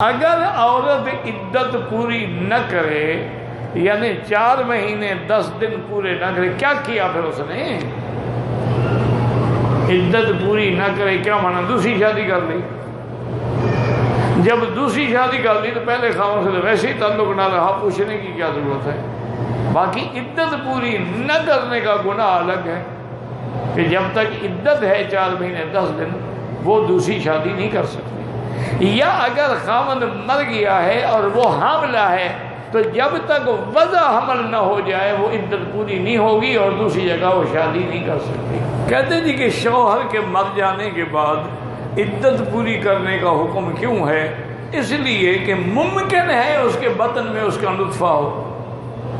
اگر عورت عدت پوری نہ کرے یعنی 4 مہینے 10 دن پورے نہ کرے، کیا کیا پھر اس نے؟ عدت پوری نہ کرے کیا مانا؟ دوسری شادی کر لی۔ جب دوسری شادی کر لی تو پہلے خاوند سے ویسے ہی تعلق نہ رہا، پوچھنے کی کیا ضرورت ہے؟ باقی عدت پوری نہ کرنے کا گناہ الگ ہے کہ جب تک عدت ہے 4 مہینے 10 دن وہ دوسری شادی نہیں کر سکتی۔ یا اگر خاوند مر گیا ہے اور وہ حاملہ ہے تو جب تک وضع حمل نہ ہو جائے وہ عدت پوری نہیں ہوگی اور دوسری جگہ وہ شادی نہیں کر سکتی۔ کہتے جی کہ شوہر کے مر جانے کے بعد عدت پوری کرنے کا حکم کیوں ہے؟ اس لیے کہ ممکن ہے اس کے بطن میں اس کا نطفہ ہو،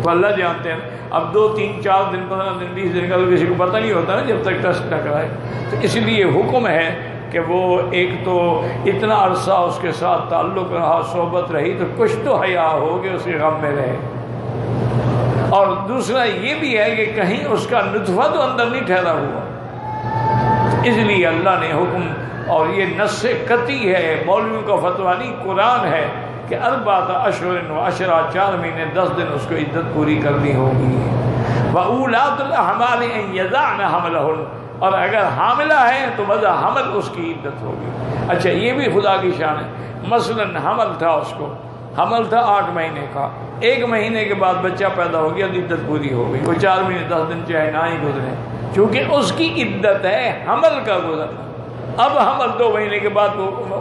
تو اللہ جانتے ہیں۔ اب 2 3 4 دن 15 دن 20 دن کا تو کسی کو پتہ نہیں ہوتا نا جب تک ٹیسٹ نہ کرائے، تو اس لیے حکم ہے کہ وہ ایک تو اتنا عرصہ اس کے ساتھ تعلق رہا، صحبت رہی، تو کچھ تو حیا ہو کہ اس کے غم میں رہے، اور دوسرا یہ بھی ہے کہ کہیں اس کا نطفہ تو اندر نہیں ٹھہرا ہوا۔ اس لیے اللہ نے حکم، اور یہ نص قطعی ہے، مولویوں کا فتویٰ نہیں، قرآن ہے کہ 4 اشہر و عشرہ 4 مہینے 10 دن اس کو عدت پوری کرنی ہوگی۔ وَأُولَاتُ الْأَحْمَالِ أَن يَضَعْنَ حَمْلَهُنَّ، اور اگر حاملہ ہے تو وضع حمل اس کی عدت ہوگی۔ اچھا یہ بھی خدا کی شان ہے، مثلا حمل تھا، اس کو حمل تھا 8 مہینے کا، 1 مہینے کے بعد بچہ پیدا ہو گیا تو عدت پوری ہو گئی، وہ 4 مہینے 10 دن چاہے نہ ہی گزرے، چونکہ اس کی عدت ہے حمل کا گزرنا۔ اب حمل 2 مہینے کے بعد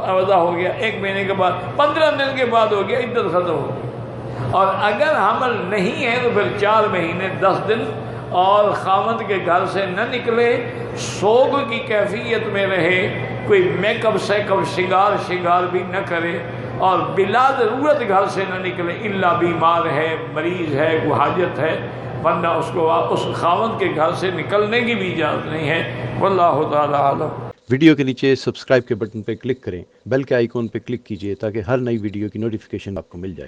وضع ہو گیا، 1 مہینے کے بعد 15 دن کے بعد ہو گیا، عدت ختم ہو گئی۔ اور اگر حمل نہیں ہے تو پھر 4 مہینے 10 دن اور خاوند کے گھر سے نہ نکلے، سوگ کی کیفیت میں رہے، کوئی میک اپ سیک اپ شنگار بھی نہ کرے، اور بلا ضرورت گھر سے نہ نکلے، الا بیمار ہے، مریض ہے، کوئی حاجت ہے، ورنہ اس کو اس خاوند کے گھر سے نکلنے کی بھی اجازت نہیں ہے۔ واللہ تعالی عالم۔ ویڈیو کے نیچے سبسکرائب کے بٹن پہ کلک کریں، بیل کے آئیکن پہ کلک کیجئے تاکہ ہر نئی ویڈیو کی نوٹیفیکیشن آپ کو مل جائے۔